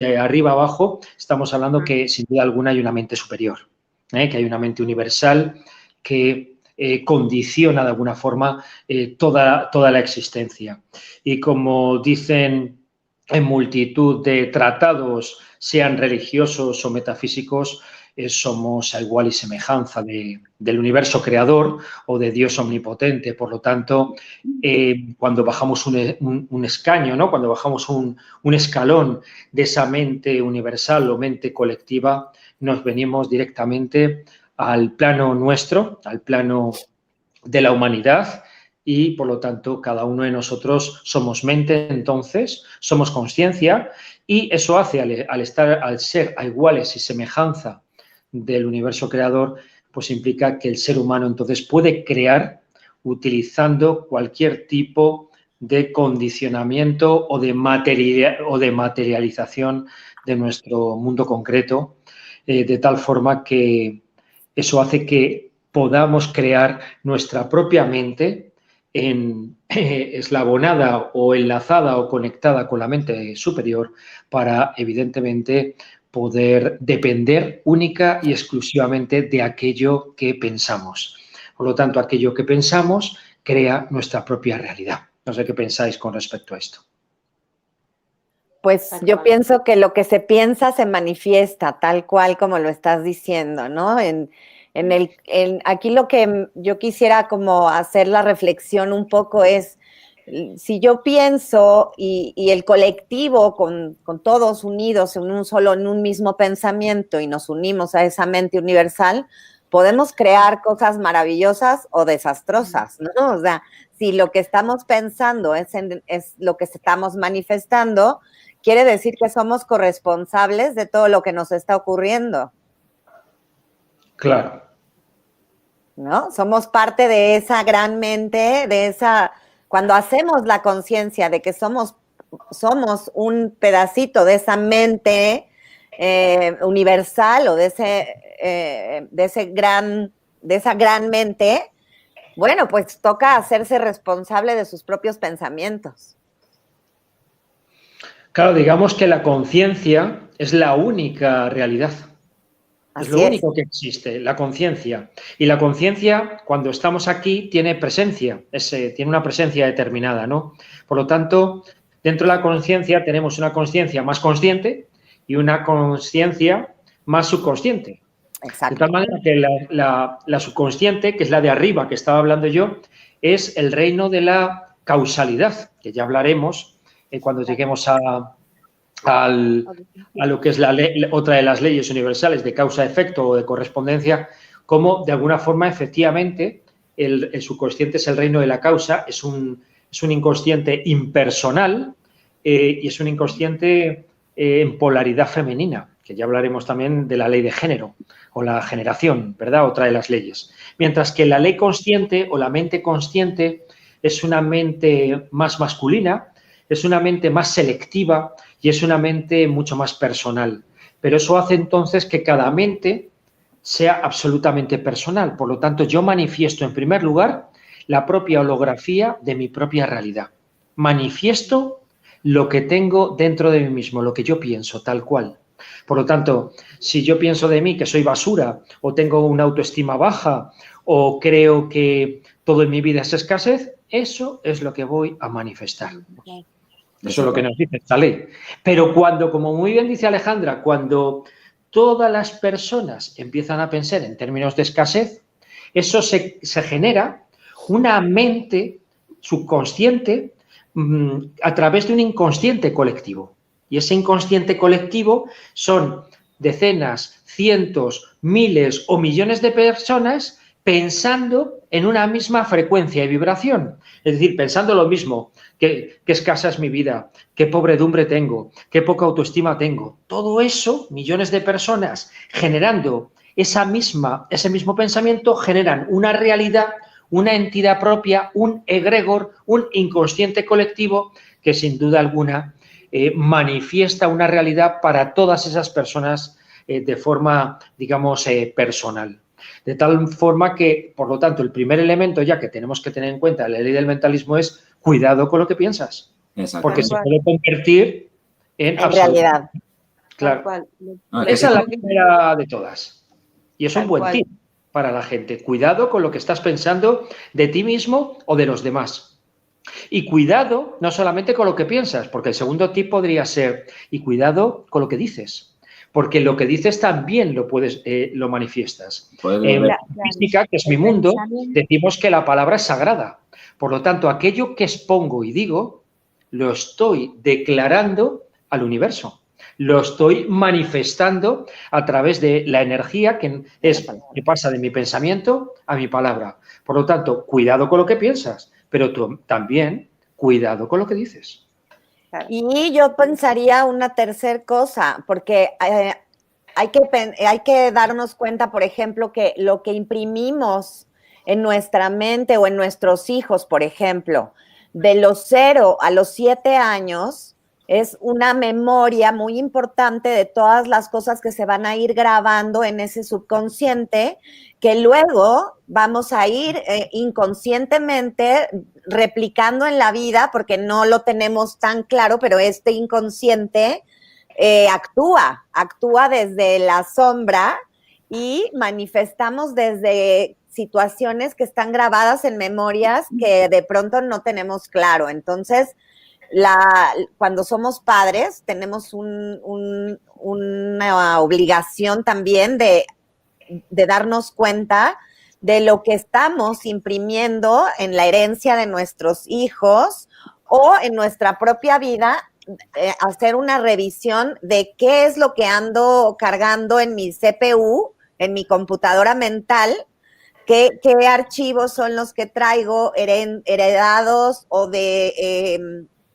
de arriba abajo, estamos hablando que sin duda alguna hay una mente superior, que hay una mente universal que condiciona de alguna forma toda la existencia. Y como dicen en multitud de tratados, sean religiosos o metafísicos, somos a igual y semejanza del universo creador o de Dios omnipotente. Por lo tanto, cuando bajamos un escaño, ¿no? Cuando bajamos un escalón de esa mente universal o mente colectiva, nos venimos directamente al plano nuestro, al plano de la humanidad, y por lo tanto cada uno de nosotros somos mente, entonces somos conciencia, y eso hace al ser a iguales y semejanza del universo creador, pues implica que el ser humano entonces puede crear utilizando cualquier tipo de condicionamiento o de materialización de nuestro mundo concreto, de tal forma que eso hace que podamos crear nuestra propia mente eslabonada o enlazada o conectada con la mente superior para, evidentemente, poder depender única y exclusivamente de aquello que pensamos. Por lo tanto, aquello que pensamos crea nuestra propia realidad. No sé qué pensáis con respecto a esto. Pues yo pienso que lo que se piensa se manifiesta, tal cual como lo estás diciendo, ¿no? Aquí lo que yo quisiera como hacer la reflexión un poco es, si yo pienso y el colectivo con todos unidos en un mismo pensamiento y nos unimos a esa mente universal, podemos crear cosas maravillosas o desastrosas, ¿no? O sea, si lo que estamos pensando es lo que estamos manifestando, quiere decir que somos corresponsables de todo lo que nos está ocurriendo. Claro. ¿No? Somos parte de esa gran mente, cuando hacemos la conciencia de que somos un pedacito de esa mente universal o de esa gran mente, bueno, pues toca hacerse responsable de sus propios pensamientos. Claro, digamos que la conciencia es la única realidad. Es lo único que existe, la conciencia. Y la conciencia, cuando estamos aquí, tiene presencia, tiene una presencia determinada, ¿no? Por lo tanto, dentro de la conciencia tenemos una conciencia más consciente y una conciencia más subconsciente. Exacto. De tal manera que la subconsciente, que es la de arriba que estaba hablando yo, es el reino de la causalidad, que ya hablaremos cuando lleguemos a lo que es otra de las leyes universales de causa-efecto o de correspondencia, como de alguna forma efectivamente el subconsciente es el reino de la causa, es un inconsciente impersonal y es un inconsciente en polaridad femenina, que ya hablaremos también de la ley de género o la generación, ¿verdad? Otra de las leyes. Mientras que la ley consciente o la mente consciente es una mente más masculina, es una mente más selectiva y es una mente mucho más personal. Pero eso hace entonces que cada mente sea absolutamente personal. Por lo tanto, yo manifiesto en primer lugar la propia holografía de mi propia realidad. Manifiesto lo que tengo dentro de mí mismo, lo que yo pienso, tal cual. Por lo tanto, si yo pienso de mí que soy basura o tengo una autoestima baja o creo que todo en mi vida es escasez, eso es lo que voy a manifestar. Eso es lo que nos dice esta ley. Pero cuando, como muy bien dice Alejandra, cuando todas las personas empiezan a pensar en términos de escasez, eso se genera una mente subconsciente a través de un inconsciente colectivo. Y ese inconsciente colectivo son decenas, cientos, miles o millones de personas pensando en una misma frecuencia y vibración. Es decir, pensando lo mismo, qué escasa es mi vida, qué pobredumbre tengo, qué poca autoestima tengo. Todo eso, millones de personas generando ese mismo pensamiento, generan una realidad, una entidad propia, un egregor, un inconsciente colectivo que sin duda alguna manifiesta una realidad para todas esas personas de forma, digamos, personal. De tal forma que, por lo tanto, el primer elemento ya que tenemos que tener en cuenta en la ley del mentalismo es cuidado con lo que piensas. Porque se puede convertir en realidad. Claro. Cual. Esa es la primera de todas. Y es un buen cual. tip para la gente. Cuidado con lo que estás pensando de ti mismo o de los demás. Y cuidado no solamente con lo que piensas, porque el segundo tip podría ser, y cuidado con lo que dices. Porque lo que dices también lo manifiestas. En física, que es mi mundo, decimos que la palabra es sagrada. Por lo tanto, aquello que expongo y digo, lo estoy declarando al universo. Lo estoy manifestando a través de la energía que pasa de mi pensamiento a mi palabra. Por lo tanto, cuidado con lo que piensas, pero tú también cuidado con lo que dices. Y yo pensaría una tercera cosa, porque hay que darnos cuenta, por ejemplo, que lo que imprimimos en nuestra mente o en nuestros hijos, por ejemplo, de los 0 a los 7 años, es una memoria muy importante de todas las cosas que se van a ir grabando en ese subconsciente, que luego vamos a ir inconscientemente replicando en la vida, porque no lo tenemos tan claro, pero este inconsciente actúa desde la sombra y manifestamos desde situaciones que están grabadas en memorias que de pronto no tenemos claro. Entonces, cuando somos padres, tenemos una obligación también de darnos cuenta de lo que estamos imprimiendo en la herencia de nuestros hijos o en nuestra propia vida, hacer una revisión de qué es lo que ando cargando en mi CPU, en mi computadora mental, qué archivos son los que traigo heredados o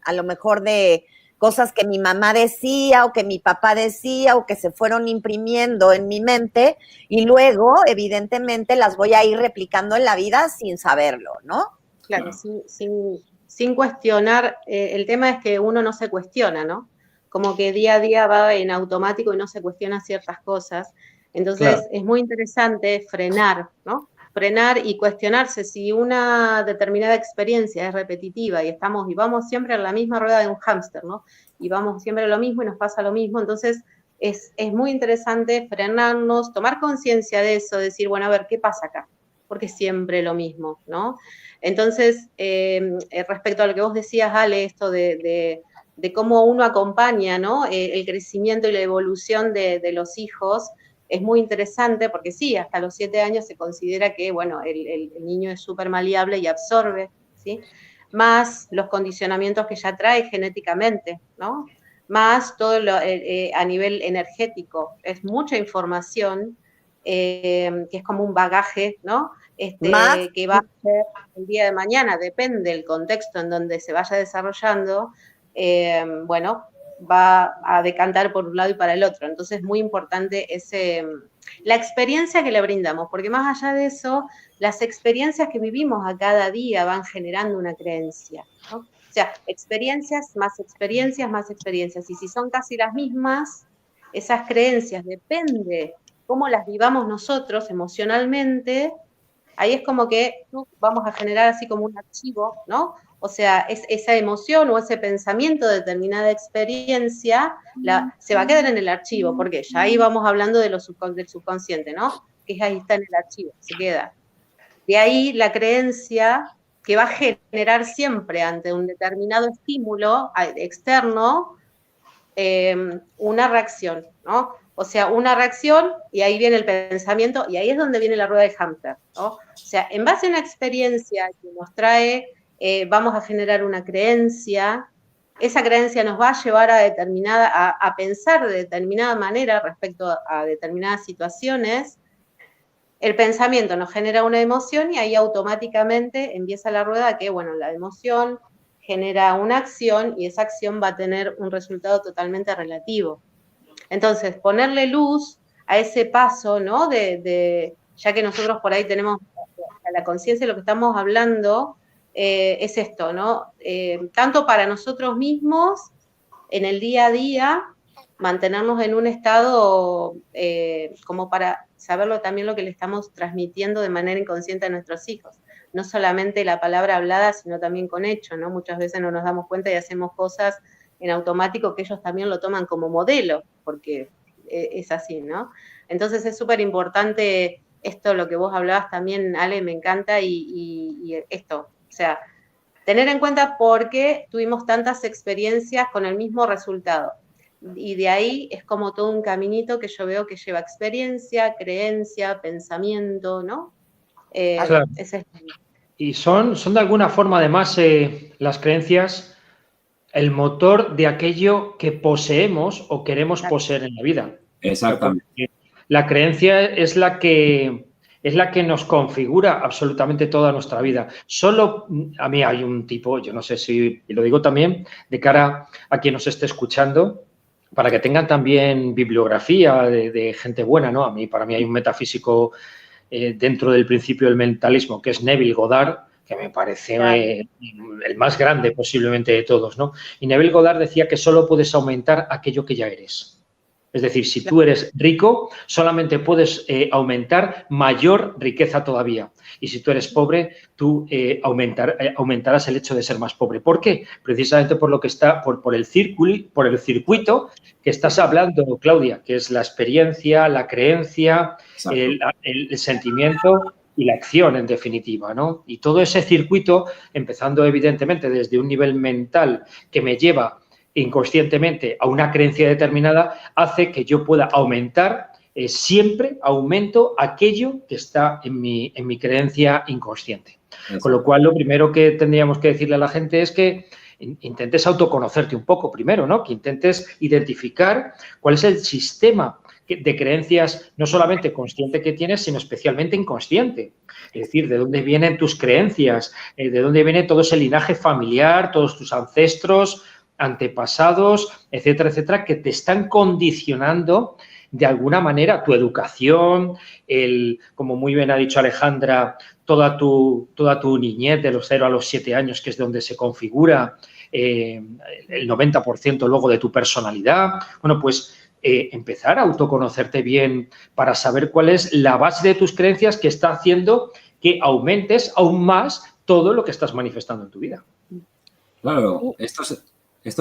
a lo mejor de cosas que mi mamá decía o que mi papá decía o que se fueron imprimiendo en mi mente y luego, evidentemente, las voy a ir replicando en la vida sin saberlo, ¿no? Claro, sin cuestionar. El tema es que uno no se cuestiona, ¿no? Como que día a día va en automático y no se cuestiona ciertas cosas. Entonces, claro, es muy interesante frenar, ¿no? Frenar y cuestionarse si una determinada experiencia es repetitiva y vamos siempre en la misma rueda de un hámster, ¿no? Y vamos siempre a lo mismo y nos pasa lo mismo. Entonces, es muy interesante frenarnos, tomar conciencia de eso, decir, bueno, a ver, ¿qué pasa acá? Porque es siempre lo mismo, ¿no? Entonces, respecto a lo que vos decías, Ale, esto de cómo uno acompaña, ¿no? El crecimiento y la evolución de los hijos, es muy interesante porque sí, hasta los 7 años se considera que, bueno, el niño es súper maleable y absorbe, ¿sí? Más los condicionamientos que ya trae genéticamente, ¿no? Más todo a nivel energético. Es mucha información que es como un bagaje, ¿no? Que va a ser el día de mañana, depende del contexto en donde se vaya desarrollando, bueno, va a decantar por un lado y para el otro. Entonces es muy importante la experiencia que le brindamos, porque más allá de eso, las experiencias que vivimos a cada día van generando una creencia, ¿no? O sea, experiencias, más experiencias, más experiencias. Y si son casi las mismas, esas creencias, depende cómo las vivamos nosotros emocionalmente, ahí es como que vamos a generar así como un archivo, ¿no? O sea, esa emoción o ese pensamiento de determinada experiencia se va a quedar en el archivo, porque ya ahí vamos hablando del subconsciente, ¿no? Que ahí está en el archivo, se queda. De ahí la creencia que va a generar siempre ante un determinado estímulo externo una reacción, ¿no? O sea, una reacción y ahí viene el pensamiento y ahí es donde viene la rueda de hámster, ¿no? O sea, en base a una experiencia que nos trae, vamos a generar una creencia, esa creencia nos va a llevar a pensar de determinada manera respecto a determinadas situaciones, el pensamiento nos genera una emoción y ahí automáticamente empieza la rueda que, bueno, la emoción genera una acción y esa acción va a tener un resultado totalmente relativo. Entonces, ponerle luz a ese paso, ¿no? Ya que nosotros por ahí tenemos la conciencia de lo que estamos hablando, es esto, ¿no? Tanto para nosotros mismos, en el día a día, mantenernos en un estado como para saberlo también lo que le estamos transmitiendo de manera inconsciente a nuestros hijos. No solamente la palabra hablada, sino también con hecho, ¿no? Muchas veces no nos damos cuenta y hacemos cosas en automático, que ellos también lo toman como modelo, porque es así, ¿no? Entonces es súper importante esto, lo que vos hablabas también, Ale, me encanta, y esto, o sea, tener en cuenta por qué tuvimos tantas experiencias con el mismo resultado. Y de ahí es como todo un caminito que yo veo que lleva experiencia, creencia, pensamiento, ¿no? Claro. Y son de alguna forma, además, las creencias, el motor de aquello que poseemos o queremos poseer en la vida. Exactamente. La creencia es la que nos configura absolutamente toda nuestra vida. Solo, a mí hay un tipo, yo no sé si, y lo digo también de cara a quien nos esté escuchando, para que tengan también bibliografía de gente buena, ¿no? Para mí hay un metafísico dentro del principio del mentalismo, que es Neville Goddard, que me parece el más grande posiblemente de todos, ¿no? Y Neville Goddard decía que solo puedes aumentar aquello que ya eres. Es decir, si tú eres rico, solamente puedes aumentar mayor riqueza todavía. Y si tú eres pobre, tú aumentarás el hecho de ser más pobre. ¿Por qué? Precisamente por lo que está, por el circuito que estás hablando, Claudia, que es la experiencia, la creencia, el sentimiento y la acción, en definitiva, ¿no? Y todo ese circuito, empezando evidentemente desde un nivel mental que me lleva inconscientemente a una creencia determinada, hace que yo pueda aumentar, siempre aumento aquello que está en mi creencia inconsciente. Exacto. Con lo cual, lo primero que tendríamos que decirle a la gente es que intentes autoconocerte un poco primero, ¿no? Que intentes identificar cuál es el sistema de creencias, no solamente consciente que tienes, sino especialmente inconsciente. Es decir, de dónde vienen tus creencias, de dónde viene todo ese linaje familiar, todos tus ancestros, antepasados, etcétera, etcétera, que te están condicionando de alguna manera tu educación, como muy bien ha dicho Alejandra, toda tu niñez de los 0 a los 7 años, que es donde se configura el 90% luego de tu personalidad. Bueno, pues empezar a autoconocerte bien para saber cuál es la base de tus creencias que está haciendo que aumentes aún más todo lo que estás manifestando en tu vida. Claro, esto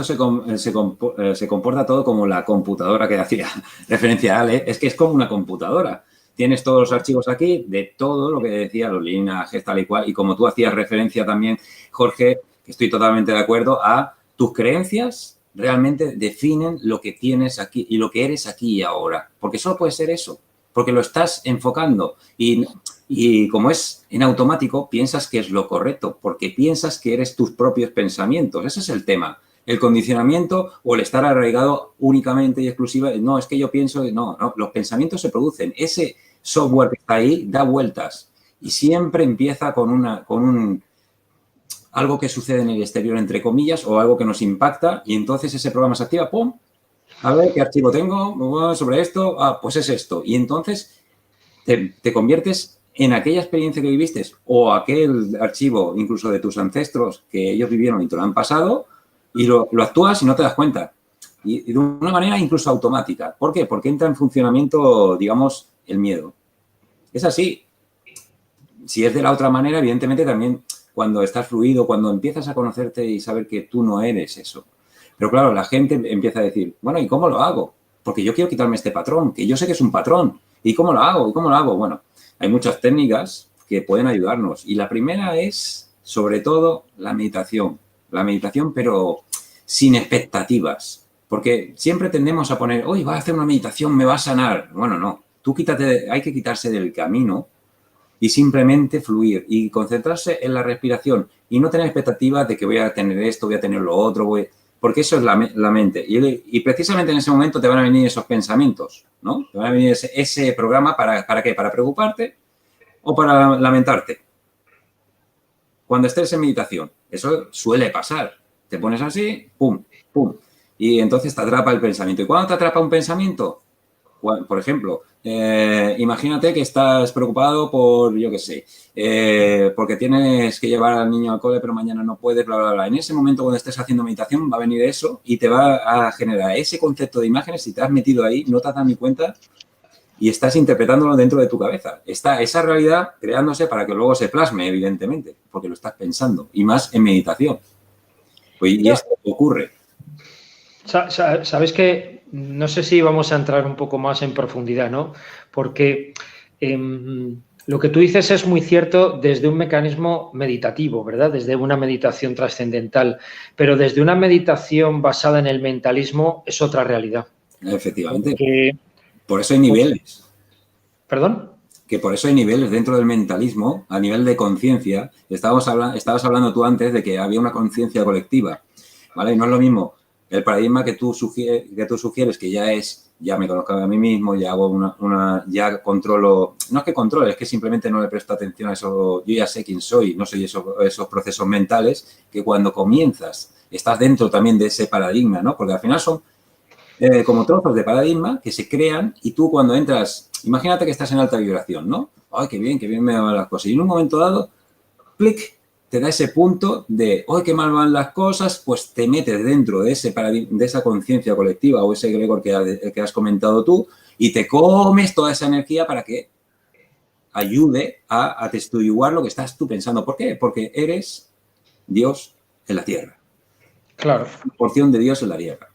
se comporta todo como la computadora que hacía referencia a Ale. Es que es como una computadora. Tienes todos los archivos aquí de todo lo que decía los linajes, tal y cual. Y como tú hacías referencia también, Jorge, que estoy totalmente de acuerdo, a tus creencias realmente definen lo que tienes aquí y lo que eres aquí y ahora. Porque solo puede ser eso. Porque lo estás enfocando. Y como es en automático, piensas que es lo correcto. Porque piensas que eres tus propios pensamientos. Ese es el tema. El condicionamiento o el estar arraigado únicamente y exclusiva, no, es que yo pienso, no, los pensamientos se producen. Ese software que está ahí da vueltas y siempre empieza con algo que sucede en el exterior, entre comillas, o algo que nos impacta y entonces ese programa se activa, ¡pum! A ver, ¿qué archivo tengo sobre esto? Ah, pues es esto. Y entonces te conviertes en aquella experiencia que viviste o aquel archivo incluso de tus ancestros que ellos vivieron y te lo han pasado, y lo actúas y no te das cuenta. Y de una manera incluso automática. ¿Por qué? Porque entra en funcionamiento, digamos, el miedo. Es así. Si es de la otra manera, evidentemente también cuando estás fluido, cuando empiezas a conocerte y saber que tú no eres eso. Pero claro, la gente empieza a decir, bueno, ¿y cómo lo hago? Porque yo quiero quitarme este patrón, que yo sé que es un patrón. ¿Y cómo lo hago? ¿Y cómo lo hago? Bueno, hay muchas técnicas que pueden ayudarnos. Y la primera es, sobre todo, la meditación. La meditación, pero sin expectativas. Porque siempre tendemos a poner, hoy va a hacer una meditación, me va a sanar. Bueno, no. Tú hay que quitarse del camino y simplemente fluir y concentrarse en la respiración y no tener expectativas de que voy a tener esto, voy a tener lo otro, porque eso es la mente. Y precisamente en ese momento te van a venir esos pensamientos, ¿no? Te van a venir ese programa, ¿para qué? ¿Para preocuparte o para lamentarte? Cuando estés en meditación, eso suele pasar. Te pones así, pum, pum. Y entonces te atrapa el pensamiento. ¿Y cuándo te atrapa un pensamiento? Por ejemplo, imagínate que estás preocupado por, yo qué sé, porque tienes que llevar al niño al cole, pero mañana no puedes, bla, bla, bla. En ese momento, cuando estés haciendo meditación, va a venir eso y te va a generar ese concepto de imágenes. Si te has metido ahí, no te has dado ni cuenta y estás interpretándolo dentro de tu cabeza. Está esa realidad creándose para que luego se plasme, evidentemente, porque lo estás pensando. Y más en meditación. Pues, y esto ocurre. Sabes que no sé si vamos a entrar un poco más en profundidad, ¿no? Porque lo que tú dices es muy cierto desde un mecanismo meditativo, ¿verdad? Desde una meditación trascendental, pero desde una meditación basada en el mentalismo es otra realidad. Efectivamente. Porque, por eso hay niveles. ¿Perdón? Que por eso hay niveles dentro del mentalismo, a nivel de conciencia. Estabas hablando tú antes de que había una conciencia colectiva, ¿vale? Y no es lo mismo el paradigma que tú sugieres, que ya me conozco a mí mismo, ya hago ya controlo, no es que controle, es que simplemente no le presto atención a eso, yo ya sé quién soy, no soy esos procesos mentales, que cuando comienzas, estás dentro también de ese paradigma, ¿no? Porque al final son como trozos de paradigma que se crean y tú cuando entras, imagínate que estás en alta vibración, ¿no? ¡Ay, qué bien me van las cosas! Y en un momento dado, clic, te da ese punto de, ¡ay, qué mal van las cosas! Pues te metes dentro de esa conciencia colectiva o ese egregor que has comentado tú y te comes toda esa energía para que ayude a atestiguar lo que estás tú pensando. ¿Por qué? Porque eres Dios en la tierra. Claro. Una porción de Dios en la tierra.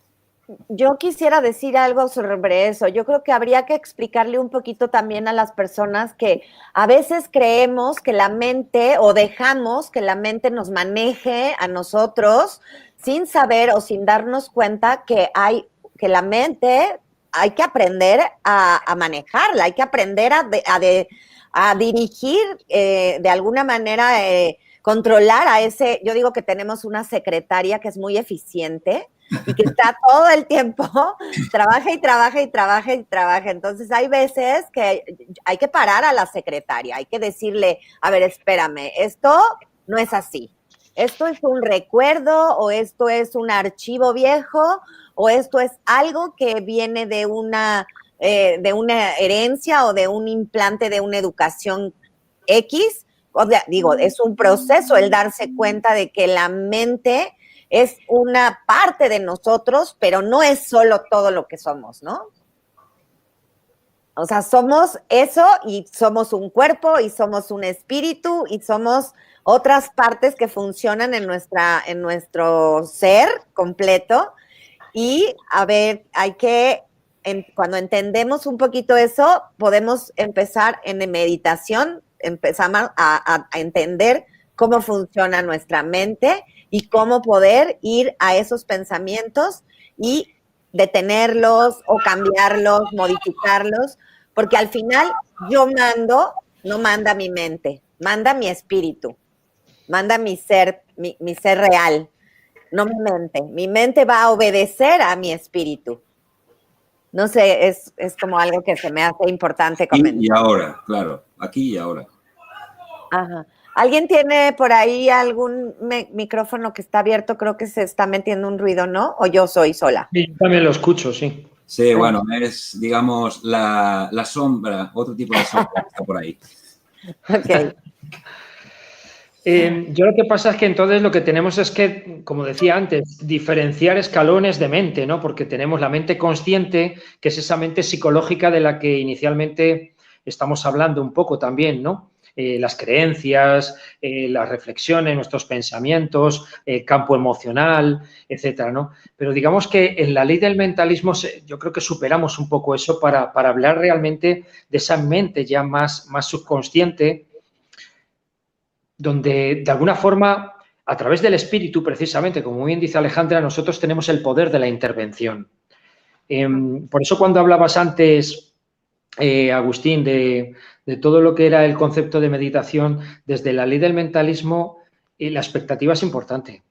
Yo quisiera decir algo sobre eso. Yo creo que habría que explicarle un poquito también a las personas que a veces creemos que la mente o dejamos que la mente nos maneje a nosotros sin saber o sin darnos cuenta que la mente hay que aprender a manejarla, hay que aprender a dirigir de alguna manera, controlar a ese. Yo digo que tenemos una secretaria que es muy eficiente y que está todo el tiempo, trabaja y trabaja y trabaja y trabaja. Entonces hay veces que hay que parar a la secretaria, hay que decirle, a ver, espérame, esto no es así. Esto es un recuerdo o esto es un archivo viejo o esto es algo que viene de una herencia o de un implante de una educación X. O sea, digo, es un proceso el darse cuenta de que la mente es una parte de nosotros, pero no es solo todo lo que somos, ¿no? O sea, somos eso y somos un cuerpo y somos un espíritu y somos otras partes que funcionan en nuestro ser completo. Y, a ver, cuando entendemos un poquito eso, podemos empezar en meditación, empezamos a entender cómo funciona nuestra mente y cómo poder ir a esos pensamientos y detenerlos o cambiarlos, modificarlos, porque al final yo mando, no manda mi mente, manda mi espíritu, manda mi ser real, no mi mente. Mi mente va a obedecer a mi espíritu. No sé, es como algo que se me hace importante comentar. Y ahora, claro, aquí y ahora. Ajá. ¿Alguien tiene por ahí algún micrófono que está abierto? Creo que se está metiendo un ruido, ¿no? ¿O yo soy sola? Sí, yo también lo escucho, sí. Sí, bueno, es, digamos, la sombra, otro tipo de sombra que está por ahí. Ok. Yo lo que pasa es que entonces lo que tenemos es que, como decía antes, diferenciar escalones de mente, ¿no? Porque tenemos la mente consciente, que es esa mente psicológica de la que inicialmente estamos hablando un poco también, ¿no? Las creencias, las reflexiones, nuestros pensamientos, el campo emocional, etcétera, ¿no? Pero digamos que en la ley del mentalismo yo creo que superamos un poco eso para hablar realmente de esa mente ya más subconsciente, donde de alguna forma, a través del espíritu, precisamente, como bien dice Alejandra, nosotros tenemos el poder de la intervención. Por eso cuando hablabas antes, Agustín, de todo lo que era el concepto de meditación, desde la ley del mentalismo, la expectativa es importante.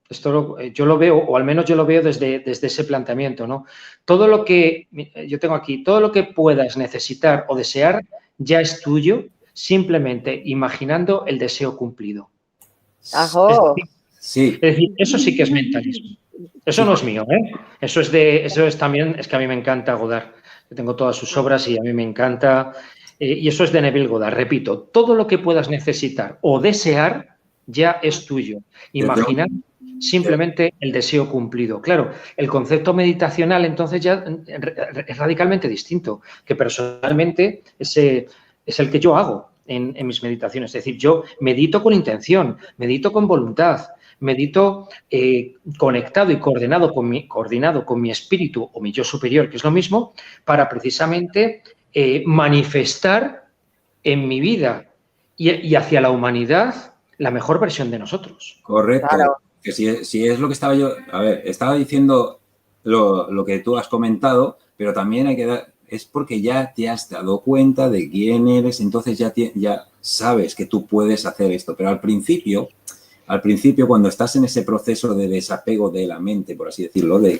Esto yo lo veo, o al menos yo lo veo desde ese planteamiento, ¿no? Todo lo que, yo tengo aquí, todo lo que puedas necesitar o desear ya es tuyo, simplemente imaginando el deseo cumplido. Ajo. Sí. Es decir, eso sí que es mentalismo. Eso no es mío, ¿eh? Eso es también, es que a mí me encanta Godard. Yo tengo todas sus obras y a mí me encanta. Y eso es de Neville Goddard. Repito, todo lo que puedas necesitar o desear ya es tuyo. Imaginar simplemente el deseo cumplido. Claro, el concepto meditacional entonces ya es radicalmente distinto, que personalmente es el que yo hago en mis meditaciones. Es decir, yo medito con intención, medito con voluntad, medito conectado y coordinado con mi espíritu o mi yo superior, que es lo mismo, para precisamente manifestar en mi vida y hacia la humanidad la mejor versión de nosotros. Correcto. Claro. Que si es lo que estaba yo... A ver, estaba diciendo lo que tú has comentado, pero también hay que dar... Es porque ya te has dado cuenta de quién eres, entonces ya sabes que tú puedes hacer esto. Pero al principio, cuando estás en ese proceso de desapego de la mente, por así decirlo, de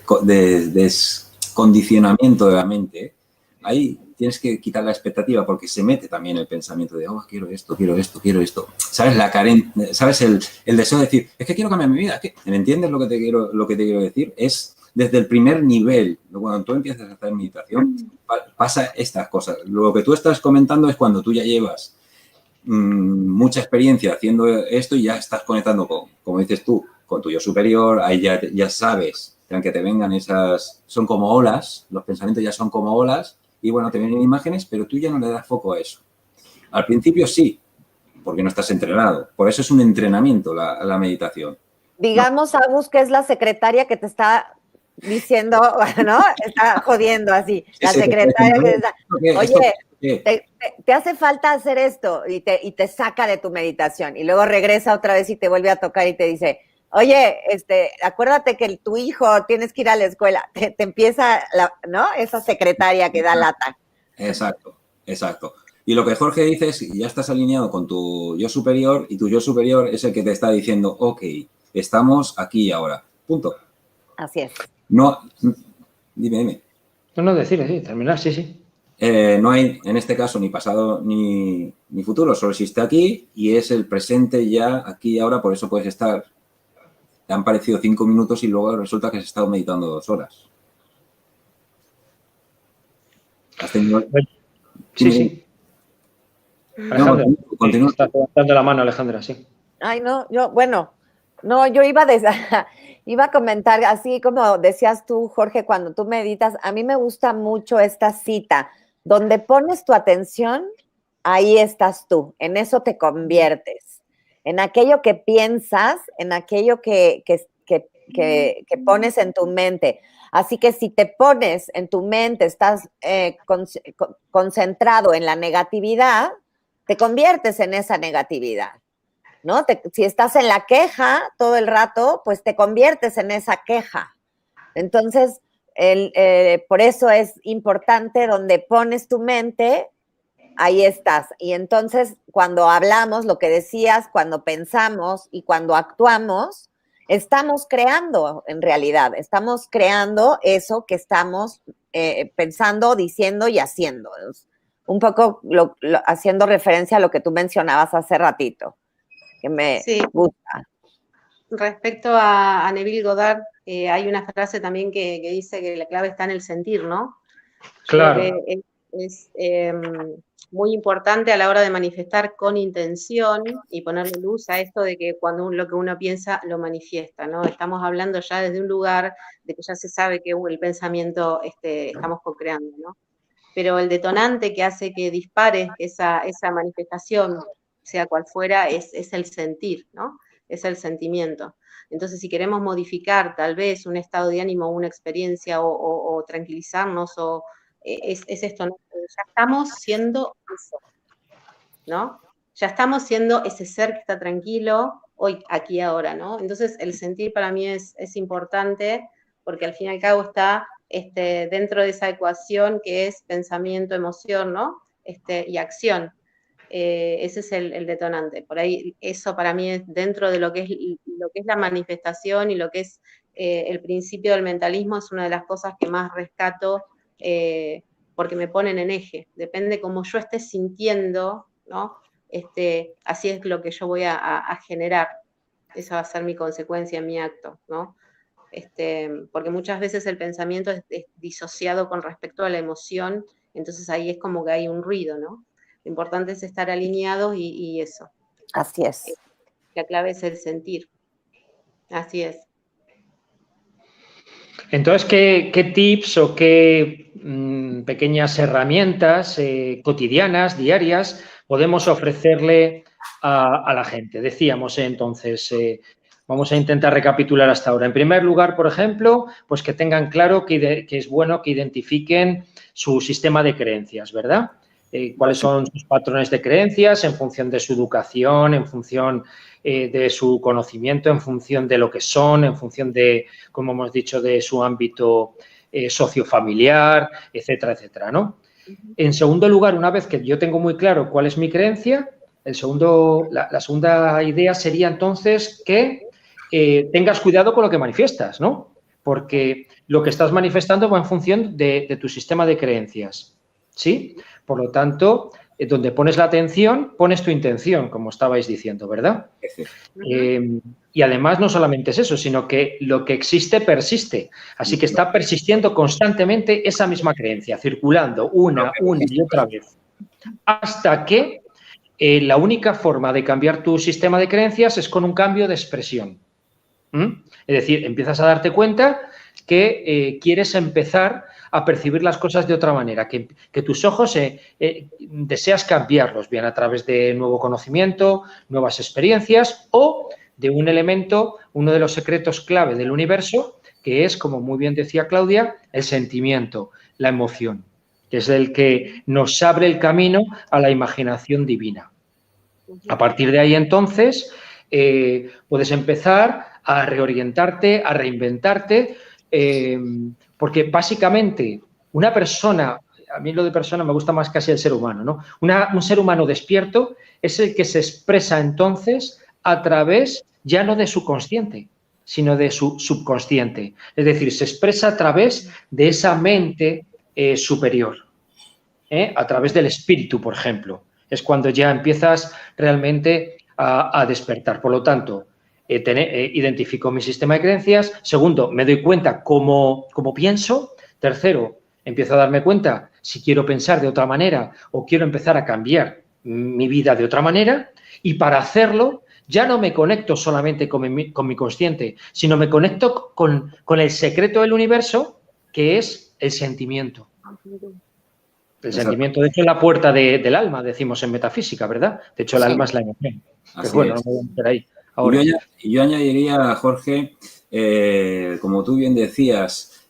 descondicionamiento de la mente, ahí tienes que quitar la expectativa porque se mete también el pensamiento de, oh, quiero esto, quiero esto, quiero esto. ¿Sabes? ¿Sabes el deseo de decir, es que quiero cambiar mi vida? ¿Me entiendes lo que te quiero decir? Es desde el primer nivel, cuando tú empiezas a hacer meditación, pasa estas cosas. Lo que tú estás comentando es cuando tú ya llevas mucha experiencia haciendo esto y ya estás conectando con, como dices tú, con tu yo superior, ahí ya sabes que aunque te vengan esas, son como olas, los pensamientos ya son como olas y bueno, te vienen imágenes, pero tú ya no le das foco a eso. Al principio sí, porque no estás entrenado. Por eso es un entrenamiento la meditación. Digamos, Agus, que es la secretaria que te está diciendo, ¿no? Está jodiendo así. La secretaria que está, oye, te hace falta hacer esto y te saca de tu meditación y luego regresa otra vez y te vuelve a tocar y te dice, oye, acuérdate que tu hijo tienes que ir a la escuela. Te empieza, ¿no? Esa secretaria que da lata. Exacto. Y lo que Jorge dice es que ya estás alineado con tu yo superior y tu yo superior es el que te está diciendo, ok, estamos aquí y ahora. Punto. Así es. No, dime. No, decir, terminar, sí. No hay, en este caso, ni pasado ni futuro, solo existe aquí y es el presente ya, aquí y ahora, por eso puedes estar, te han parecido 5 minutos y luego resulta que has estado meditando 2 horas. ¿Has tenido...? Sí. Alejandra, continúa. Está levantando la mano, Alejandra, sí. Ay, no, yo iba a comentar, así como decías tú, Jorge, cuando tú meditas, a mí me gusta mucho esta cita, donde pones tu atención, ahí estás tú, en eso te conviertes, en aquello que piensas, en aquello que pones en tu mente. Así que si te pones en tu mente, estás concentrado en la negatividad, te conviertes en esa negatividad. ¿No? Si estás en la queja todo el rato, pues te conviertes en esa queja. Entonces, por eso es importante donde pones tu mente, ahí estás. Y entonces, cuando hablamos, lo que decías, cuando pensamos y cuando actuamos, estamos creando en realidad, estamos creando eso que estamos pensando, diciendo y haciendo. Un poco haciendo referencia a lo que tú mencionabas hace ratito. Que me gusta. Respecto a Neville Goddard, hay una frase también que dice que la clave está en el sentir, ¿no? Claro. Es muy importante a la hora de manifestar con intención y ponerle luz a esto de que cuando lo que uno piensa lo manifiesta, ¿no? Estamos hablando ya desde un lugar de que ya se sabe que el pensamiento estamos co-creando, ¿no? Pero el detonante que hace que dispare esa manifestación, sea cual fuera, es el sentir, ¿no? Es el sentimiento. Entonces, si queremos modificar tal vez un estado de ánimo, una experiencia o tranquilizarnos, es esto, ¿no? Ya estamos siendo eso, ¿no? Ya estamos siendo ese ser que está tranquilo hoy, aquí, ahora, ¿no? Entonces, el sentir para mí es importante porque al fin y al cabo está dentro de esa ecuación que es pensamiento, emoción, ¿no? Y acción. Ese es el detonante. Por ahí, eso para mí es dentro de lo que es la manifestación y lo que es el principio del mentalismo, es una de las cosas que más rescato porque me ponen en eje. Depende cómo yo esté sintiendo, ¿no? Así es lo que yo voy a generar. Esa va a ser mi consecuencia, mi acto, ¿no? Porque muchas veces el pensamiento es disociado con respecto a la emoción, entonces ahí es como que hay un ruido, ¿no? Lo importante es estar alineados y eso. Así es. La clave es el sentir. Así es. Entonces, ¿qué tips o qué pequeñas herramientas cotidianas, diarias, podemos ofrecerle a la gente? Decíamos entonces, Vamos a intentar recapitular hasta ahora. En primer lugar, por ejemplo, pues que tengan claro que es bueno que identifiquen su sistema de creencias, ¿verdad? Cuáles son sus patrones de creencias en función de su educación, en función de su conocimiento, en función de lo que son, en función de, como hemos dicho, de su ámbito sociofamiliar, etcétera, etcétera, ¿no? En segundo lugar, una vez que yo tengo muy claro cuál es mi creencia, la segunda idea sería entonces que tengas cuidado con lo que manifiestas, ¿no? Porque lo que estás manifestando va en función de tu sistema de creencias, ¿sí? Por lo tanto, donde pones la atención, pones tu intención, como estabais diciendo, ¿verdad? Y además no solamente es eso, sino que lo que existe persiste. Así que está persistiendo constantemente esa misma creencia, circulando una y otra vez, hasta que la única forma de cambiar tu sistema de creencias es con un cambio de expresión. Es decir, empiezas a darte cuenta que quieres empezar a percibir las cosas de otra manera, que tus ojos deseas cambiarlos, bien a través de nuevo conocimiento, nuevas experiencias o de un elemento, uno de los secretos clave del universo, que es, como muy bien decía Claudia, el sentimiento, la emoción, que es el que nos abre el camino a la imaginación divina. A partir de ahí, entonces, puedes empezar a reorientarte, a reinventarte, porque básicamente una persona, a mí lo de persona me gusta más casi el ser humano, ¿no? Un ser humano despierto es el que se expresa entonces a través ya no de su consciente, sino de su subconsciente. Es decir, se expresa a través de esa mente superior, a través del espíritu, por ejemplo. Es cuando ya empiezas realmente a despertar. Por lo tanto, identifico mi sistema de creencias. Segundo, me doy cuenta cómo pienso. Tercero, empiezo a darme cuenta si quiero pensar de otra manera o quiero empezar a cambiar mi vida de otra manera. Y para hacerlo, ya no me conecto solamente con mi consciente, sino me conecto con el secreto del universo, que es el sentimiento. El sentimiento, de hecho, es la puerta del alma, decimos en metafísica, ¿verdad? De hecho, el alma es la emoción. Pero bueno, no me voy a meter ahí. Ahora. Yo añadiría, Jorge, como tú bien decías,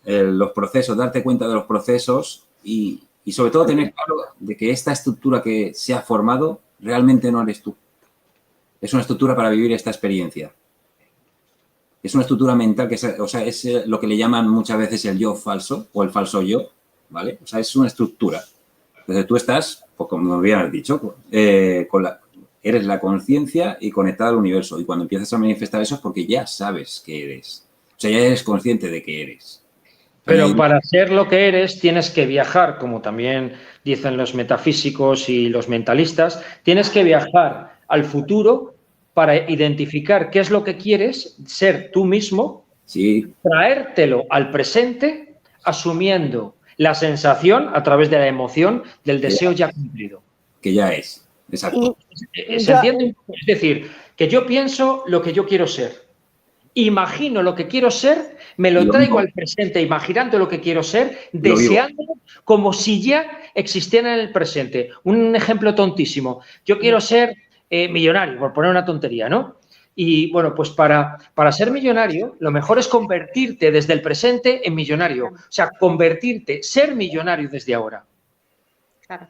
los procesos, darte cuenta de los procesos y sobre todo tener claro de que esta estructura que se ha formado realmente no eres tú. Es una estructura para vivir esta experiencia. Es una estructura mental que es lo que le llaman muchas veces el yo falso o el falso yo, ¿vale? O sea, es una estructura. Entonces tú estás, pues como bien has dicho, eres la conciencia y conectada al universo. Y cuando empiezas a manifestar eso es porque ya sabes que eres. O sea, ya eres consciente de que eres. Pero para ser lo que eres tienes que viajar, como también dicen los metafísicos y los mentalistas, tienes que viajar al futuro para identificar qué es lo que quieres, ser tú mismo, sí, traértelo al presente, asumiendo la sensación a través de la emoción del deseo ya cumplido. Que ya es, exacto. ¿Se entiende? Es decir, que yo pienso lo que yo quiero ser, imagino lo que quiero ser, me lo traigo al presente imaginando lo que quiero ser, deseándolo como si ya existiera en el presente. Un ejemplo tontísimo. Yo quiero ser millonario, por poner una tontería, ¿no? Y, bueno, pues para ser millonario, lo mejor es convertirte desde el presente en millonario. O sea, convertirte, ser millonario desde ahora. Claro.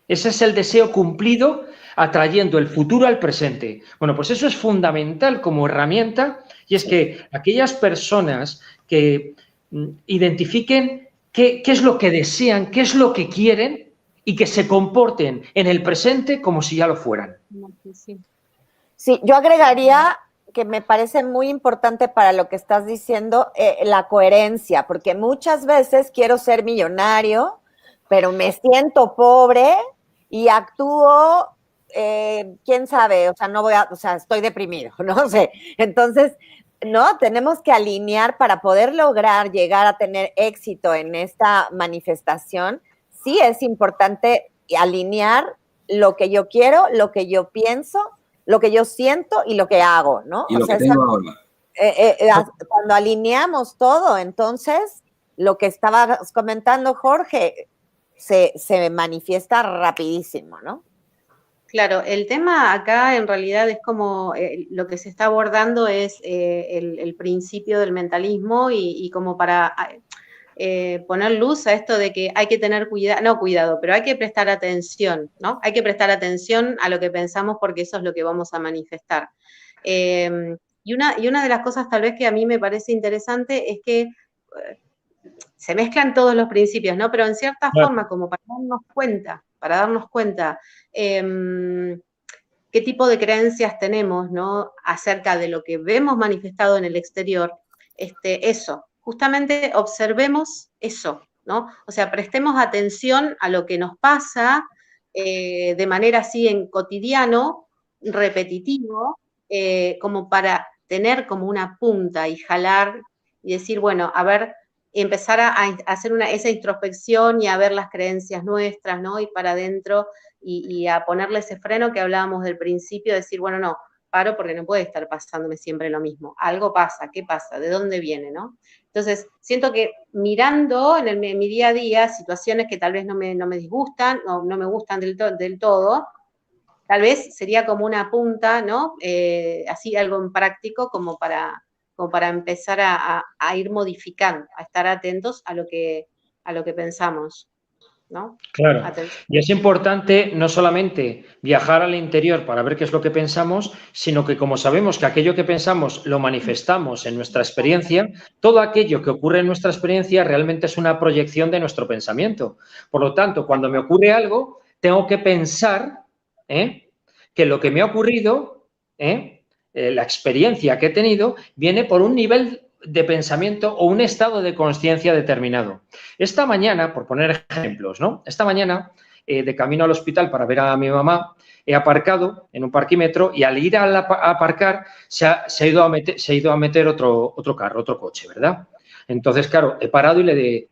Ese es el deseo cumplido, atrayendo el futuro al presente. Bueno, pues eso es fundamental como herramienta, y es que aquellas personas que identifiquen qué es lo que desean, qué es lo que quieren, y que se comporten en el presente como si ya lo fueran. Sí, yo agregaría que me parece muy importante para lo que estás diciendo, la coherencia, porque muchas veces quiero ser millonario, pero me siento pobre y actúo, quién sabe, o sea, estoy deprimido, no sé. Entonces, no, tenemos que alinear para poder lograr llegar a tener éxito en esta manifestación. Sí es importante alinear lo que yo quiero, lo que yo pienso, lo que yo siento y lo que hago, ¿no? Y lo que tengo ahora. Cuando alineamos todo, entonces, lo que estabas comentando, Jorge, se manifiesta rapidísimo, ¿no? Claro, el tema acá en realidad es como lo que se está abordando es el principio del mentalismo y como para poner luz a esto de que hay que tener cuidado, no cuidado, pero hay que prestar atención, ¿no? Hay que prestar atención a lo que pensamos porque eso es lo que vamos a manifestar. Y una de las cosas tal vez que a mí me parece interesante es que se mezclan todos los principios, ¿no? Pero en cierta forma, como para darnos cuenta qué tipo de creencias tenemos, ¿no? Acerca de lo que vemos manifestado en el exterior, eso, justamente observemos eso, ¿no? O sea, prestemos atención a lo que nos pasa de manera así en cotidiano, repetitivo, como para tener como una punta y jalar y decir, bueno, a ver, empezar a hacer esa introspección y a ver las creencias nuestras, ¿no? Y para adentro y a ponerle ese freno que hablábamos del principio, decir, bueno, no, paro porque no puede estar pasándome siempre lo mismo. Algo pasa, ¿qué pasa? ¿De dónde viene, no? Entonces, siento que mirando en mi día a día situaciones que tal vez no me disgustan, no me gustan del todo, tal vez sería como una punta, ¿no? Así algo en práctico como para empezar a ir modificando, a estar atentos a lo que pensamos, ¿no? Claro. Atención. Y es importante no solamente viajar al interior para ver qué es lo que pensamos, sino que como sabemos que aquello que pensamos lo manifestamos en nuestra experiencia, todo aquello que ocurre en nuestra experiencia realmente es una proyección de nuestro pensamiento. Por lo tanto, cuando me ocurre algo, tengo que pensar que lo que me ha ocurrido, la experiencia que he tenido, viene por un nivel de pensamiento o un estado de conciencia determinado. Esta mañana, por poner ejemplos, ¿no? Esta mañana, de camino al hospital para ver a mi mamá, he aparcado en un parquímetro y al ir a aparcar se ha ido a meter otro carro, otro coche, ¿verdad? Entonces, claro, he parado y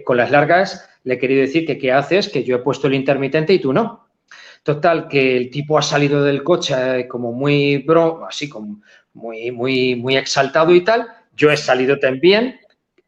con las largas le he querido decir que qué haces, que yo he puesto el intermitente y tú no. Total, que el tipo ha salido del coche como muy así como muy exaltado y tal. Yo he salido también,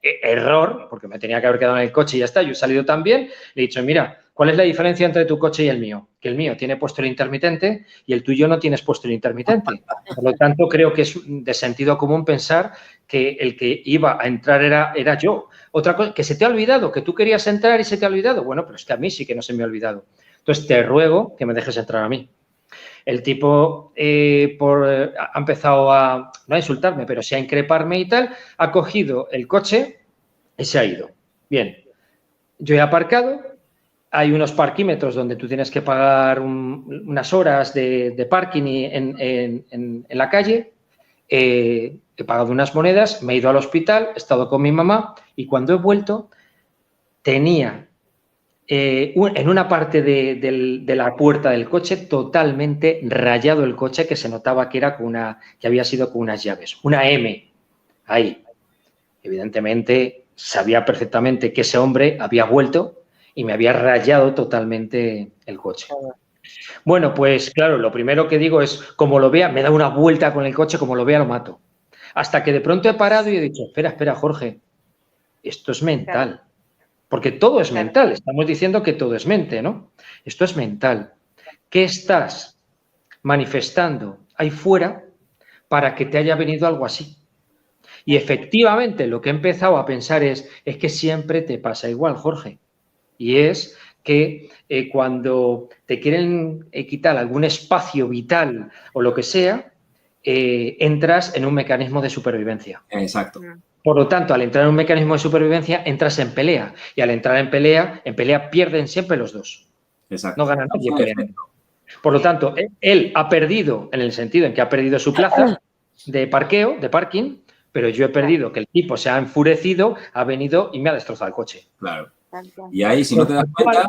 error, porque me tenía que haber quedado en el coche y ya está, yo he salido también. Le he dicho, mira, ¿cuál es la diferencia entre tu coche y el mío? Que el mío tiene puesto el intermitente y el tuyo no tienes puesto el intermitente. Por lo tanto, creo que es de sentido común pensar que el que iba a entrar era yo. Otra cosa, que se te ha olvidado, que tú querías entrar y se te ha olvidado. Bueno, pero es que a mí sí que no se me ha olvidado. Entonces, te ruego que me dejes entrar a mí. El tipo ha empezado no a insultarme, pero sí a increparme y tal, ha cogido el coche y se ha ido. Bien, yo he aparcado, hay unos parquímetros donde tú tienes que pagar unas horas de parking en la calle, he pagado unas monedas, me he ido al hospital, he estado con mi mamá y cuando he vuelto tenía en una parte de la puerta del coche totalmente rayado el coche, que se notaba que era que había sido con unas llaves, una M ahí. Evidentemente sabía perfectamente que ese hombre había vuelto y me había rayado totalmente el coche. Bueno, pues claro, lo primero que digo es, como lo vea, me da una vuelta con el coche, como lo vea lo mato. Hasta que de pronto he parado y he dicho, espera, Jorge, esto es mental. Porque todo es mental, estamos diciendo que todo es mente, ¿no? Esto es mental. ¿Qué estás manifestando ahí fuera para que te haya venido algo así? Y efectivamente lo que he empezado a pensar es que siempre te pasa igual, Jorge. Y es que cuando te quieren quitar algún espacio vital o lo que sea, entras en un mecanismo de supervivencia. Exacto. Por lo tanto, al entrar en un mecanismo de supervivencia, entras en pelea. Y al entrar en pelea pierden siempre los dos. Exacto. No gana nadie peleando. Por lo tanto, él ha perdido en el sentido en que ha perdido su plaza de parking, pero yo he perdido que el tipo se ha enfurecido, ha venido y me ha destrozado el coche. Claro. Y ahí, si no te das cuenta...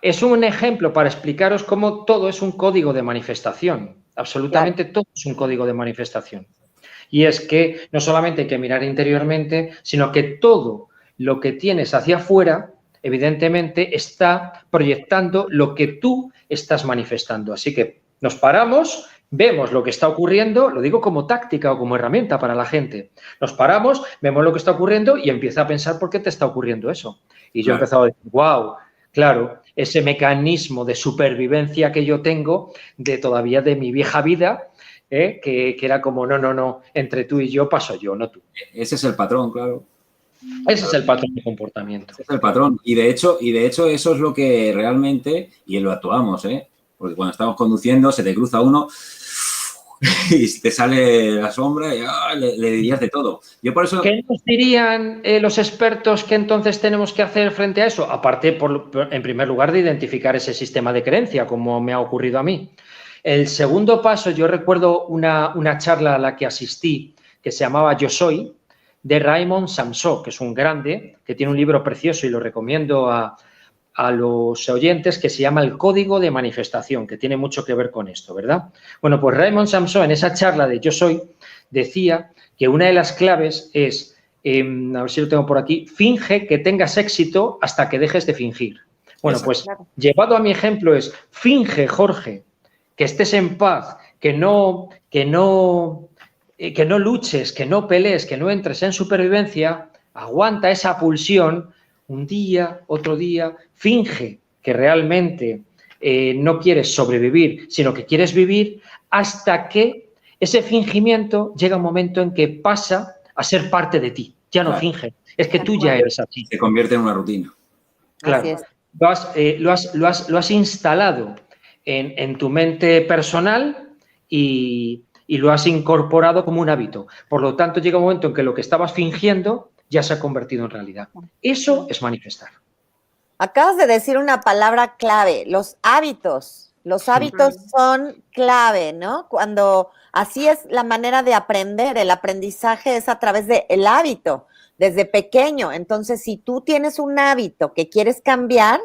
Es un ejemplo para explicaros cómo todo es un código de manifestación. Absolutamente todo es un código de manifestación. Y es que no solamente hay que mirar interiormente, sino que todo lo que tienes hacia afuera, evidentemente, está proyectando lo que tú estás manifestando. Así que nos paramos, vemos lo que está ocurriendo, lo digo como táctica o como herramienta para la gente. Nos paramos, vemos lo que está ocurriendo y empieza a pensar por qué te está ocurriendo eso. Y yo he empezado a decir, wow, Claro, ese mecanismo de supervivencia que yo tengo todavía de mi vieja vida, que era como, no, entre tú y yo paso yo, no tú. Ese es el patrón, claro. Ese es el patrón de comportamiento. Ese es el patrón. Y de hecho eso es lo que realmente, y lo actuamos, porque cuando estamos conduciendo se te cruza uno y te sale la sombra y le dirías de todo. Yo por eso... ¿Qué nos dirían los expertos que entonces tenemos que hacer frente a eso? Aparte, en primer lugar, de identificar ese sistema de creencia, como me ha ocurrido a mí. El segundo paso, yo recuerdo una charla a la que asistí, que se llamaba Yo Soy, de Raymond Samson, que es un grande, que tiene un libro precioso y lo recomiendo a los oyentes, que se llama El Código de Manifestación, que tiene mucho que ver con esto, ¿verdad? Bueno, pues Raymond Samson en esa charla de Yo Soy decía que una de las claves es, a ver si lo tengo por aquí, finge que tengas éxito hasta que dejes de fingir. Bueno, pues llevado a mi ejemplo es, finge, Jorge, que estés en paz, que no luches, que no pelees, que no entres en supervivencia, aguanta esa pulsión un día, otro día, finge que realmente no quieres sobrevivir, sino que quieres vivir, hasta que ese fingimiento llega un momento en que pasa a ser parte de ti. Ya no finge, es que tú ya eres así. Se convierte en una rutina. Claro, lo has instalado en tu mente personal y lo has incorporado como un hábito. Por lo tanto, llega un momento en que lo que estabas fingiendo ya se ha convertido en realidad. Eso es manifestar. Acabas de decir una palabra clave, los hábitos. Los hábitos son clave, ¿no? Cuando así es la manera de aprender, el aprendizaje es a través del hábito, desde pequeño. Entonces, si tú tienes un hábito que quieres cambiar,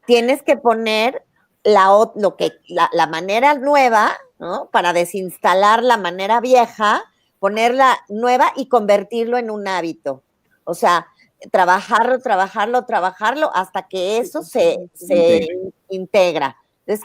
tienes que poner la manera nueva, ¿no? Para desinstalar la manera vieja, ponerla nueva y convertirlo en un hábito. O sea, trabajarlo hasta que eso se integra. Es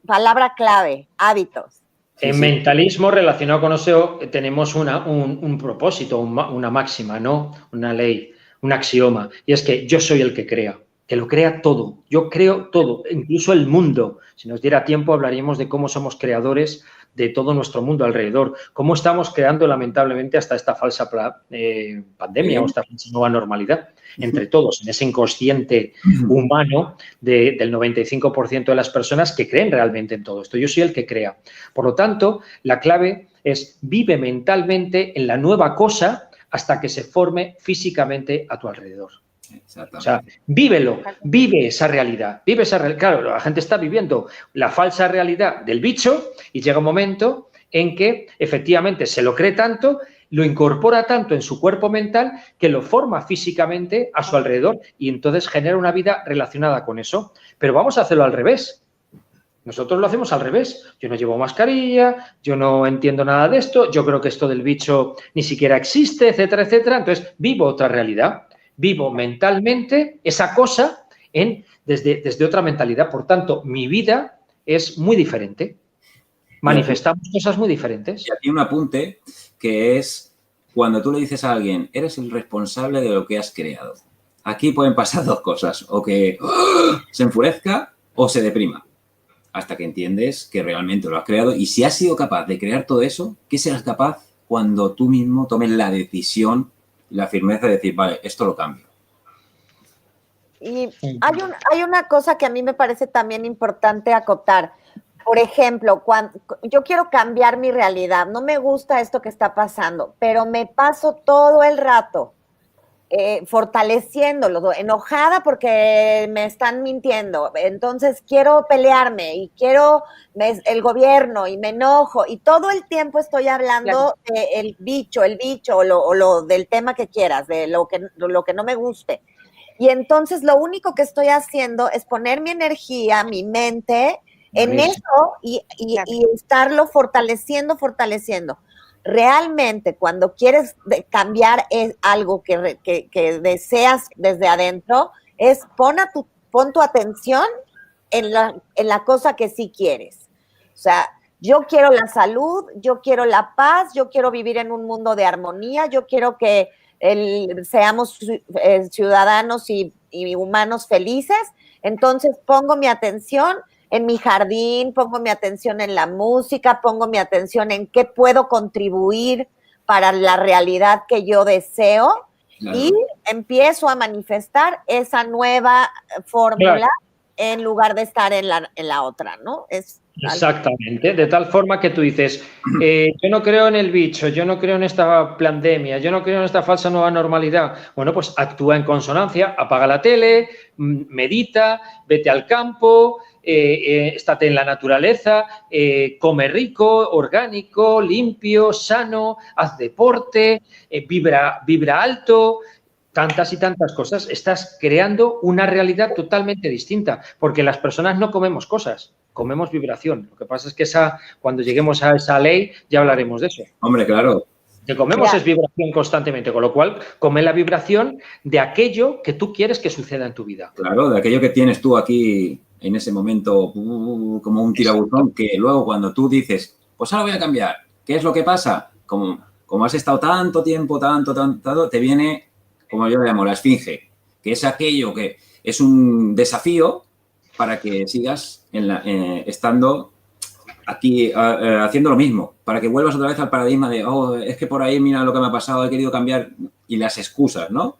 palabra clave, hábitos. En mentalismo relacionado con eso tenemos un propósito, una máxima, ¿no? Una ley, un axioma. Y es que yo soy el que crea, que lo crea todo. Yo creo todo, incluso el mundo. Si nos diera tiempo hablaríamos de cómo somos creadores de todo nuestro mundo alrededor, cómo estamos creando lamentablemente hasta esta falsa pandemia o esta nueva normalidad entre todos, en ese inconsciente humano del 95% de las personas que creen realmente en todo esto. Yo soy el que crea. Por lo tanto, la clave es vive mentalmente en la nueva cosa hasta que se forme físicamente a tu alrededor. O sea, vívelo, vive esa realidad. Claro, la gente está viviendo la falsa realidad del bicho y llega un momento en que efectivamente se lo cree tanto, lo incorpora tanto en su cuerpo mental que lo forma físicamente a su alrededor y entonces genera una vida relacionada con eso. Pero vamos a hacerlo al revés. Nosotros lo hacemos al revés. Yo no llevo mascarilla, yo no entiendo nada de esto, yo creo que esto del bicho ni siquiera existe, etcétera, etcétera. Entonces vivo otra realidad. Vivo mentalmente esa cosa desde otra mentalidad. Por tanto, mi vida es muy diferente. Manifestamos cosas muy diferentes. Y aquí un apunte que es cuando tú le dices a alguien, eres el responsable de lo que has creado. Aquí pueden pasar dos cosas, o que se enfurezca o se deprima, hasta que entiendes que realmente lo has creado. Y si has sido capaz de crear todo eso, ¿qué serás capaz cuando tú mismo tomes la decisión y la firmeza de decir, vale, esto lo cambio? Y hay una cosa que a mí me parece también importante acotar. Por ejemplo, cuando yo quiero cambiar mi realidad, no me gusta esto que está pasando, pero me paso todo el rato fortaleciéndolo, enojada porque me están mintiendo, entonces quiero pelearme y quiero el gobierno y me enojo y todo el tiempo estoy hablando del bicho o lo del tema que quieras, de lo que no me guste. Y entonces lo único que estoy haciendo es poner mi energía, mi mente en eso y estarlo fortaleciendo. Realmente, cuando quieres cambiar algo que deseas desde adentro, es pon tu atención en la cosa que sí quieres. O sea, yo quiero la salud, yo quiero la paz, yo quiero vivir en un mundo de armonía, yo quiero que seamos ciudadanos y humanos felices, entonces pongo mi atención en mi jardín, pongo mi atención en la música, pongo mi atención en qué puedo contribuir para la realidad que yo deseo, claro, y empiezo a manifestar esa nueva fórmula, claro, en lugar de estar en la otra, ¿no? Exactamente, de tal forma que tú dices, yo no creo en el bicho, yo no creo en esta pandemia, yo no creo en esta falsa nueva normalidad. Bueno, pues actúa en consonancia, apaga la tele, medita, vete al campo, estate en la naturaleza, come rico, orgánico, limpio, sano, haz deporte, vibra alto. Tantas y tantas cosas, estás creando una realidad totalmente distinta, porque las personas no comemos cosas, comemos vibración. Lo que pasa es que cuando lleguemos a esa ley ya hablaremos de eso. Hombre, claro. Lo que comemos es vibración constantemente, con lo cual come la vibración de aquello que tú quieres que suceda en tu vida. Claro, de aquello que tienes tú aquí en ese momento como un tirabuzón, que luego cuando tú dices, pues ahora voy a cambiar, ¿qué es lo que pasa? Como has estado tanto tiempo, te viene, como yo le llamo, la esfinge, que es aquello que es un desafío para que sigas estando aquí haciendo lo mismo, para que vuelvas otra vez al paradigma de, es que por ahí mira lo que me ha pasado, he querido cambiar, y las excusas, ¿no?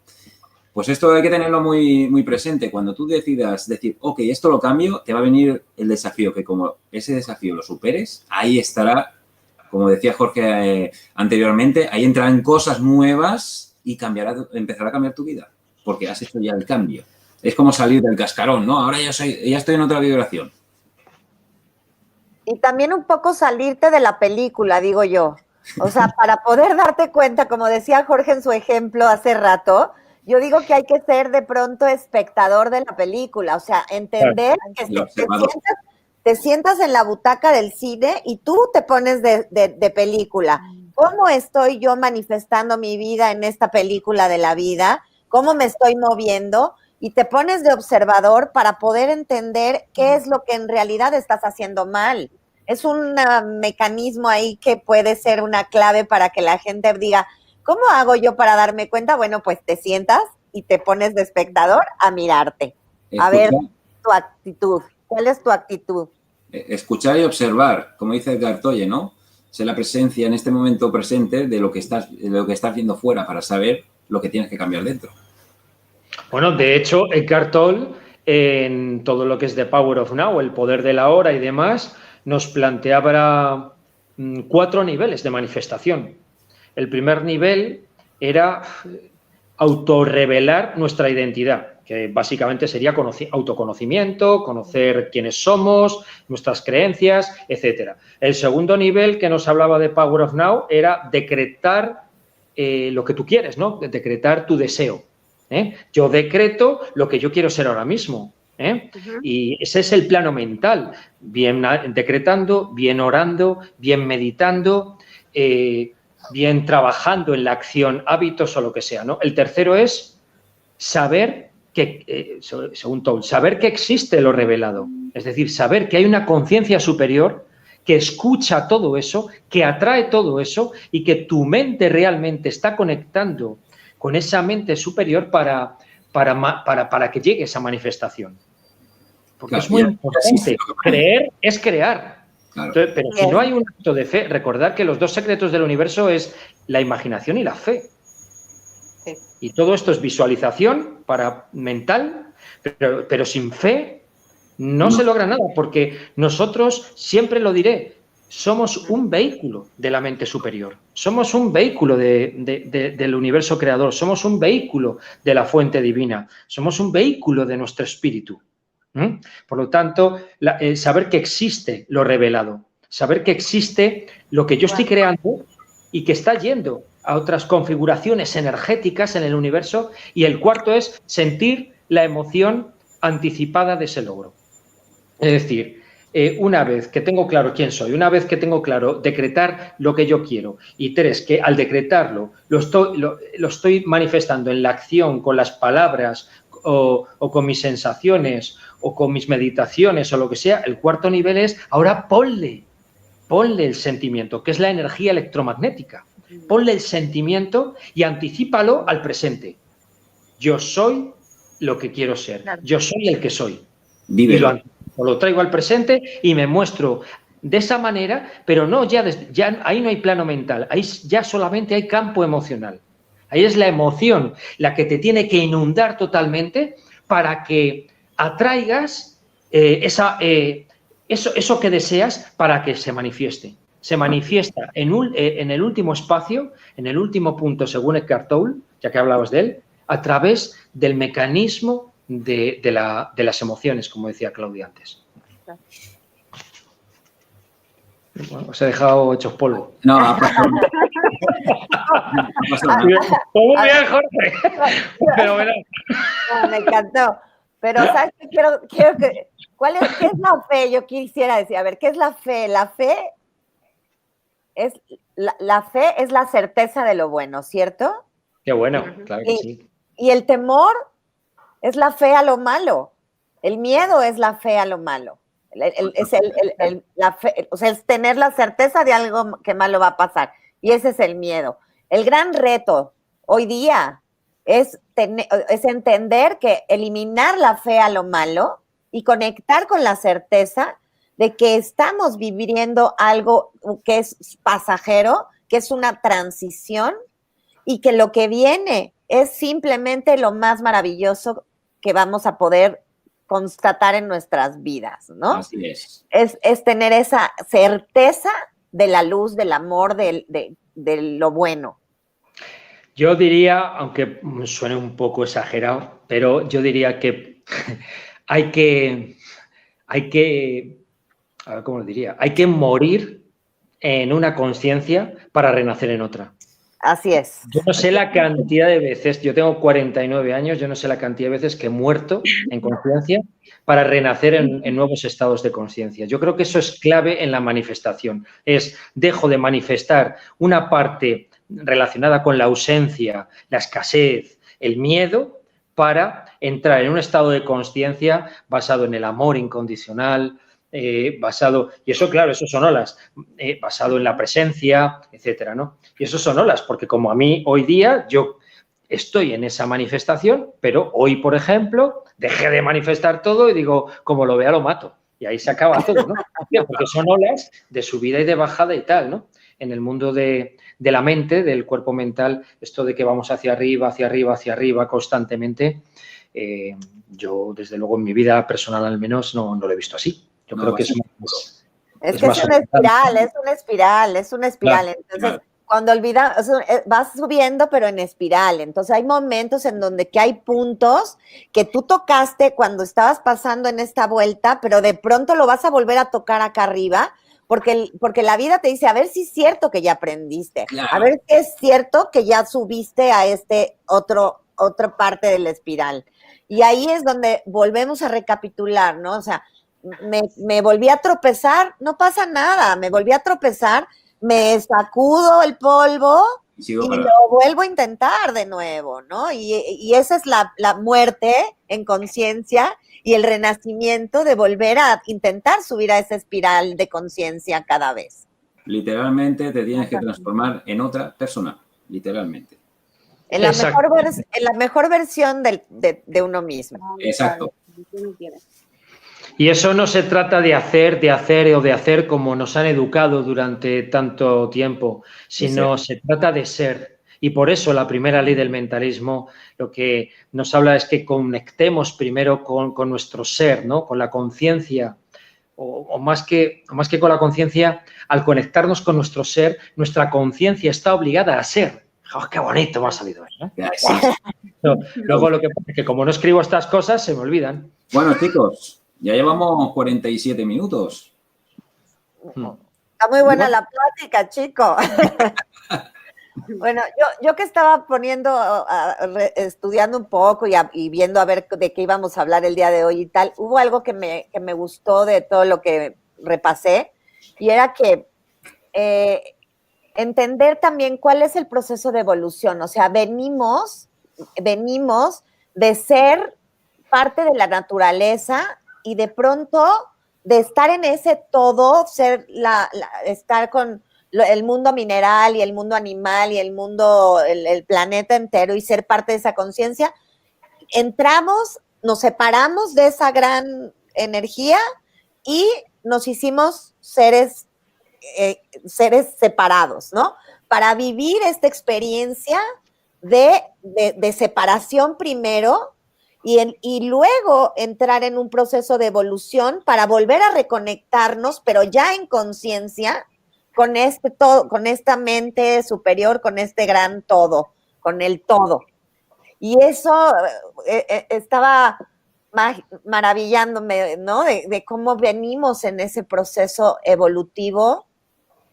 Pues esto hay que tenerlo muy, muy presente. Cuando tú decidas decir, ok, esto lo cambio, te va a venir el desafío, que como ese desafío lo superes, ahí estará, como decía Jorge anteriormente, ahí entrarán cosas nuevas y empezará a cambiar tu vida, porque has hecho ya el cambio. Es como salir del cascarón, ¿no? Ahora ya estoy en otra vibración. Y también un poco salirte de la película, digo yo. O sea, para poder darte cuenta, como decía Jorge en su ejemplo hace rato, yo digo que hay que ser de pronto espectador de la película, o sea, entender que te sientas en la butaca del cine y tú te pones de película. ¿Cómo estoy yo manifestando mi vida en esta película de la vida? ¿Cómo me estoy moviendo? Y te pones de observador para poder entender qué es lo que en realidad estás haciendo mal. Es un mecanismo ahí que puede ser una clave para que la gente diga, ¿cómo hago yo para darme cuenta? Bueno, pues te sientas y te pones de espectador a mirarte. A ver tu actitud. ¿Cuál es tu actitud? Escuchar y observar, como dice Eckhart Tolle, ¿no? Ser la presencia en este momento presente de lo que estás viendo fuera para saber lo que tienes que cambiar dentro. Bueno, de hecho, Eckhart Tolle, en todo lo que es The Power of Now, el poder de la hora y demás, nos planteaba 4 niveles de manifestación. El primer nivel era autorrevelar nuestra identidad, que básicamente sería autoconocimiento, conocer quiénes somos, nuestras creencias, etcétera. El segundo nivel que nos hablaba de Power of Now era decretar lo que tú quieres, ¿no? Decretar tu deseo. Yo decreto lo que yo quiero ser ahora mismo. Y ese es el plano mental, bien decretando, bien orando, bien meditando, bien trabajando en la acción, hábitos o lo que sea, ¿no? El tercero es saber que, según Tolle, saber que existe lo revelado, es decir, saber que hay una conciencia superior que escucha todo eso, que atrae todo eso y que tu mente realmente está conectando con esa mente superior para que llegue esa manifestación. Porque claro, es muy importante. Creer es crear. Claro. Entonces, pero si no hay un acto de fe, recordad que los 2 secretos del universo es la imaginación y la fe. Sí. Y todo esto es visualización mental, pero sin fe no se logra nada, porque nosotros, siempre lo diré, somos un vehículo de la mente superior, somos un vehículo del universo creador, somos un vehículo de la fuente divina, somos un vehículo de nuestro espíritu. Por lo tanto, saber que existe lo revelado, saber que existe lo que yo estoy creando y que está yendo a otras configuraciones energéticas en el universo. Y el cuarto es sentir la emoción anticipada de ese logro. Es decir, una vez que tengo claro quién soy, una vez que tengo claro decretar lo que yo quiero, y 3, que al decretarlo lo estoy manifestando en la acción, con las palabras o con mis sensaciones o con mis meditaciones o lo que sea, el cuarto nivel es, ahora ponle el sentimiento, que es la energía electromagnética. Ponle el sentimiento y anticípalo al presente. Yo soy lo que quiero ser. Yo soy el que soy. Vívelo. Y lo traigo al presente y me muestro de esa manera, pero no ya ahí no hay plano mental, ahí ya solamente hay campo emocional. Ahí es la emoción la que te tiene que inundar totalmente para que atraigas eso que deseas para que se manifieste. Se manifiesta en el último espacio, en el último punto, según Eckhart Tolle, ya que hablabas de él, a través del mecanismo de las emociones, como decía Claudia antes. Bueno, os he dejado hechos polvo. No, ha pasado. No pasa nada. Muy bien, Jorge. Pero verás. No, me encantó. Pero, ¿sabes qué? Quiero que... ¿Qué es la fe? Yo quisiera decir, a ver, ¿qué es la fe? La fe es la certeza de lo bueno, ¿cierto? Qué bueno, claro que sí. Y el temor es la fe a lo malo. El miedo es la fe a lo malo. La fe, o sea, es tener la certeza de algo que malo va a pasar. Y ese es el miedo. El gran reto hoy día es entender que eliminar la fe a lo malo y conectar con la certeza de que estamos viviendo algo que es pasajero, que es una transición y que lo que viene es simplemente lo más maravilloso que vamos a poder constatar en nuestras vidas, ¿no? Así es. Es tener esa certeza de la luz, del amor, de lo bueno. Yo diría, aunque suene un poco exagerado, pero yo diría que hay que, a ver, ¿cómo lo diría? Hay que morir en una conciencia para renacer en otra. Así es. Yo no sé la cantidad de veces, yo tengo 49 años, yo no sé la cantidad de veces que he muerto en conciencia para renacer en nuevos estados de conciencia. Yo creo que eso es clave en la manifestación. Dejo de manifestar una parte relacionada con la ausencia, la escasez, el miedo, para entrar en un estado de conciencia basado en el amor incondicional, basado, y eso claro, eso son olas, basado en la presencia, etcétera, ¿no? Y eso son olas, porque como a mí hoy día yo estoy en esa manifestación, pero hoy, por ejemplo, dejé de manifestar todo y digo, como lo vea, lo mato. Y ahí se acaba todo, ¿no? Porque son olas de subida y de bajada y tal, ¿no? En el mundo de la mente, del cuerpo mental, esto de que vamos hacia arriba, hacia arriba, hacia arriba constantemente, yo, desde luego, en mi vida personal al menos, no lo he visto así. Yo creo que es más... Es una espiral. Claro, Entonces, claro. cuando vas subiendo, pero en espiral. Entonces, hay momentos en donde que hay puntos que tú tocaste cuando estabas pasando en esta vuelta, pero de pronto lo vas a volver a tocar acá arriba, porque la vida te dice, a ver si es cierto que ya aprendiste, Claro. a ver si es cierto que ya subiste a otra parte de la espiral. Y ahí es donde volvemos a recapitular, ¿no? O sea, me volví a tropezar, no pasa nada, me volví a tropezar, me sacudo el polvo y lo vuelvo a intentar de nuevo, ¿no? Y esa es la muerte en conciencia y el renacimiento de volver a intentar subir a esa espiral de conciencia cada vez. Literalmente te tienes que transformar en otra persona, literalmente. En la mejor versión de uno mismo. Exacto. Y eso no se trata de hacer como nos han educado durante tanto tiempo, sino se trata de ser. Y por eso la primera ley del mentalismo lo que nos habla es que conectemos primero con nuestro ser, ¿no? Con la conciencia, o más que con la conciencia, al conectarnos con nuestro ser, nuestra conciencia está obligada a ser. ¡Oh, qué bonito me ha salido eso! Sí. Luego lo que pasa es que como no escribo estas cosas, se me olvidan. Bueno, chicos, ya llevamos 47 minutos. Está muy buena la plática, chico. Bueno, yo que estaba estudiando un poco y viendo a ver de qué íbamos a hablar el día de hoy y tal, hubo algo que me gustó de todo lo que repasé, y era que entender también cuál es el proceso de evolución. O sea, venimos de ser parte de la naturaleza y de pronto de estar en ese todo, estar con el mundo mineral y el mundo animal y el mundo, el planeta entero y ser parte de esa conciencia, entramos, nos separamos de esa gran energía y nos hicimos seres separados, ¿no? Para vivir esta experiencia de separación primero y luego entrar en un proceso de evolución para volver a reconectarnos, pero ya en conciencia, con con esta mente superior, con este gran todo, con el todo. Y eso estaba maravillándome, ¿no? De cómo venimos en ese proceso evolutivo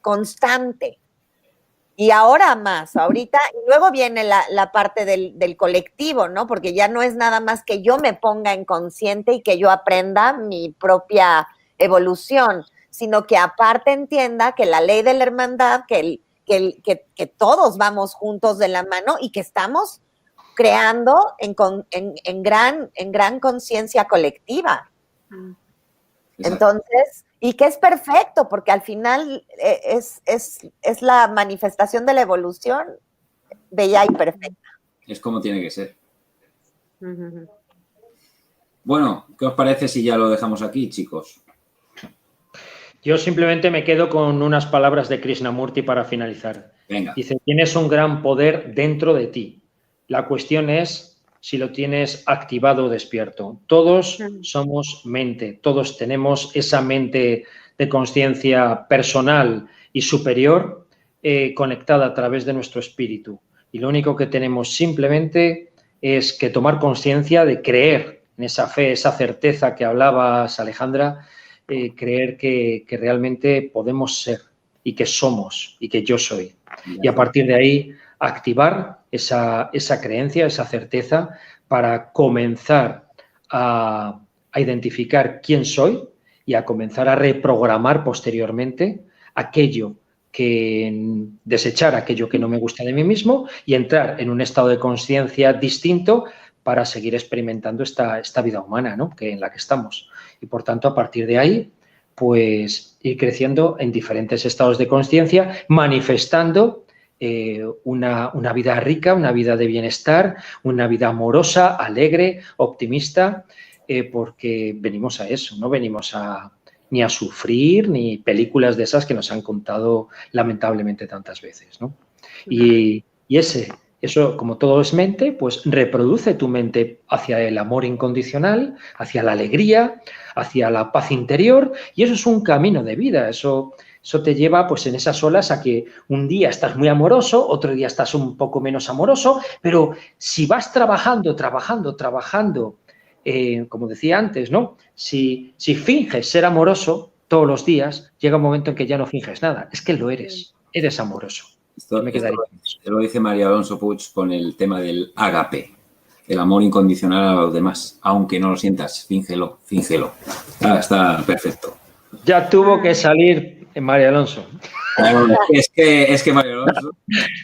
constante. Y ahora más, ahorita, y luego viene la parte del colectivo, ¿no? Porque ya no es nada más que yo me ponga en consciente y que yo aprenda mi propia evolución, sino que aparte entienda que la ley de la hermandad, que todos vamos juntos de la mano y que estamos creando en gran conciencia colectiva. Entonces, y que es perfecto, porque al final es la manifestación de la evolución bella y perfecta. Es como tiene que ser. Bueno, ¿qué os parece si ya lo dejamos aquí, chicos? Yo simplemente me quedo con unas palabras de Krishnamurti para finalizar. Venga. Dice, tienes un gran poder dentro de ti. La cuestión es si lo tienes activado o despierto. Todos somos mente, todos tenemos esa mente de conciencia personal y superior conectada a través de nuestro espíritu. Y lo único que tenemos simplemente es que tomar conciencia de creer en esa fe, esa certeza que hablabas, Alejandra, creer que realmente podemos ser y que somos y que yo soy. Y a partir de ahí activar esa creencia, esa certeza para comenzar a identificar quién soy y a comenzar a reprogramar posteriormente desechar aquello que no me gusta de mí mismo y entrar en un estado de conciencia distinto para seguir experimentando esta vida humana, ¿no? En la que estamos. Y por tanto, a partir de ahí, pues ir creciendo en diferentes estados de conciencia, manifestando una vida rica, una vida de bienestar, una vida amorosa, alegre, optimista, porque venimos a eso, no venimos ni a sufrir, ni películas de esas que nos han contado lamentablemente tantas veces, ¿no? Y eso, como todo es mente, pues reproduce tu mente hacia el amor incondicional, hacia la alegría, hacia la paz interior, y eso es un camino de vida, eso te lleva pues en esas olas a que un día estás muy amoroso, otro día estás un poco menos amoroso, pero si vas trabajando, como decía antes, ¿no? Si finges ser amoroso todos los días, llega un momento en que ya no finges nada, es que lo eres amoroso. Esto lo dice María Alonso Puig con el tema del ágape, el amor incondicional a los demás. Aunque no lo sientas, fíngelo. Está perfecto. Ya tuvo que salir María Alonso. Es que María Alonso...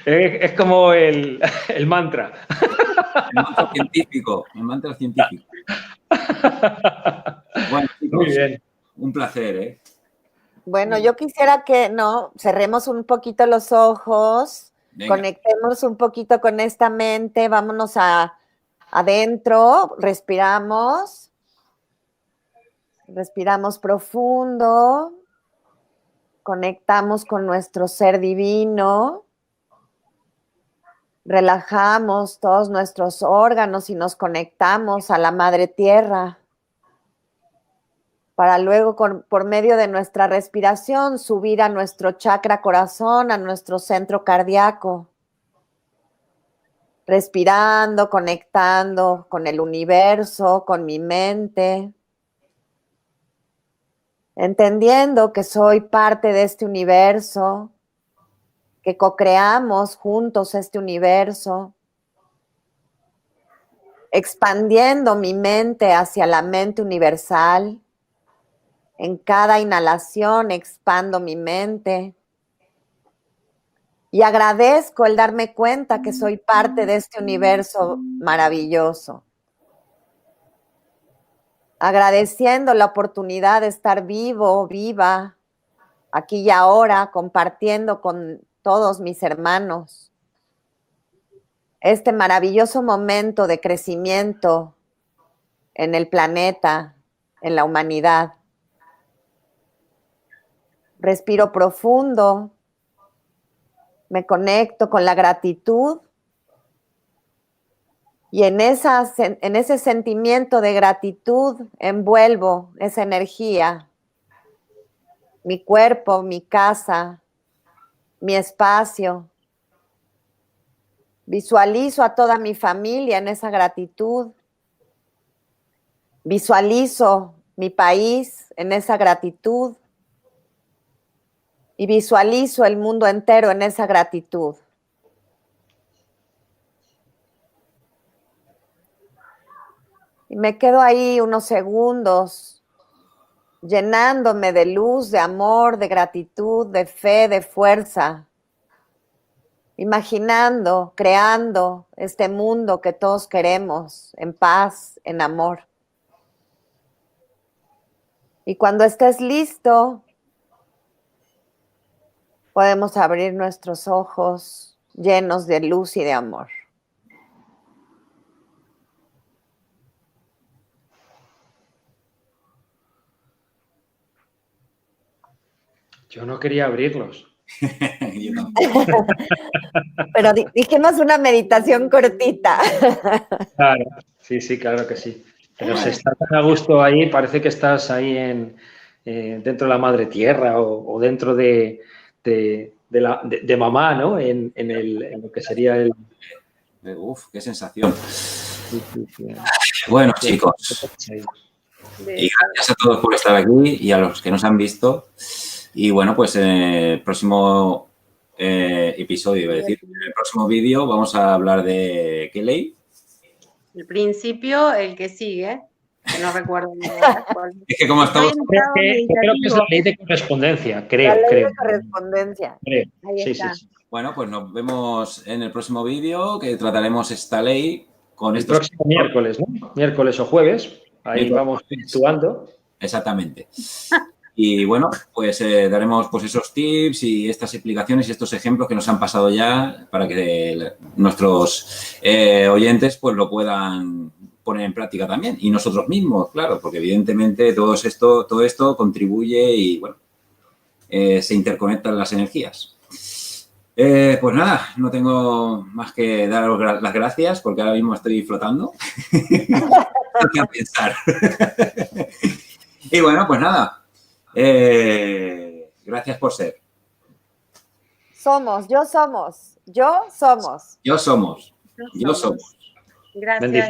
Es como el mantra. El mantra científico. Bueno, chicos, muy bien. Un placer, ¿eh? Bueno, yo quisiera que cerremos un poquito los ojos, venga, conectemos un poquito con esta mente, vámonos adentro, respiramos profundo, conectamos con nuestro ser divino, relajamos todos nuestros órganos y nos conectamos a la Madre Tierra, para luego, por medio de nuestra respiración, subir a nuestro chakra corazón, a nuestro centro cardíaco. Respirando, conectando con el universo, con mi mente. Entendiendo que soy parte de este universo, que co-creamos juntos este universo. Expandiendo mi mente hacia la mente universal. En cada inhalación expando mi mente y agradezco el darme cuenta que soy parte de este universo maravilloso. Agradeciendo la oportunidad de estar vivo, viva, aquí y ahora, compartiendo con todos mis hermanos este maravilloso momento de crecimiento en el planeta, en la humanidad. Respiro profundo, me conecto con la gratitud y en ese sentimiento de gratitud envuelvo esa energía, mi cuerpo, mi casa, mi espacio. Visualizo a toda mi familia en esa gratitud. Visualizo mi país en esa gratitud. Y visualizo el mundo entero en esa gratitud. Y me quedo ahí unos segundos, llenándome de luz, de amor, de gratitud, de fe, de fuerza. Imaginando, creando este mundo que todos queremos, en paz, en amor. Y cuando estés listo, podemos abrir nuestros ojos llenos de luz y de amor. Yo no quería abrirlos. Pero dijimos una meditación cortita. Claro, sí, claro que sí. Pero se está tan a gusto ahí, parece que estás ahí dentro de la madre tierra o dentro de mamá, ¿no? En lo que sería el... Uf, qué sensación. Bueno, chicos, y gracias a todos por estar aquí y a los que nos han visto. Y bueno, pues en el próximo episodio, en el próximo vídeo vamos a hablar de ¿qué ley? El principio, el que sigue, que no recuerdo. Es que como estamos... Creo que es la ley de correspondencia, creo. La ley de correspondencia. Creo. Ahí está. Sí. Bueno, pues nos vemos en el próximo vídeo, que trataremos esta ley con el próximo miércoles, ¿no? Miércoles o jueves. Ahí vamos actuando. Exactamente. Y bueno, pues daremos pues esos tips y estas explicaciones y estos ejemplos que nos han pasado ya para que nuestros oyentes pues lo puedan poner en práctica también. Y nosotros mismos, claro, porque evidentemente todo esto contribuye y bueno, se interconectan las energías. Pues nada, no tengo más que daros las gracias porque ahora mismo estoy flotando. No quiero pensar. Y bueno, pues nada. Gracias por ser. Somos. Gracias.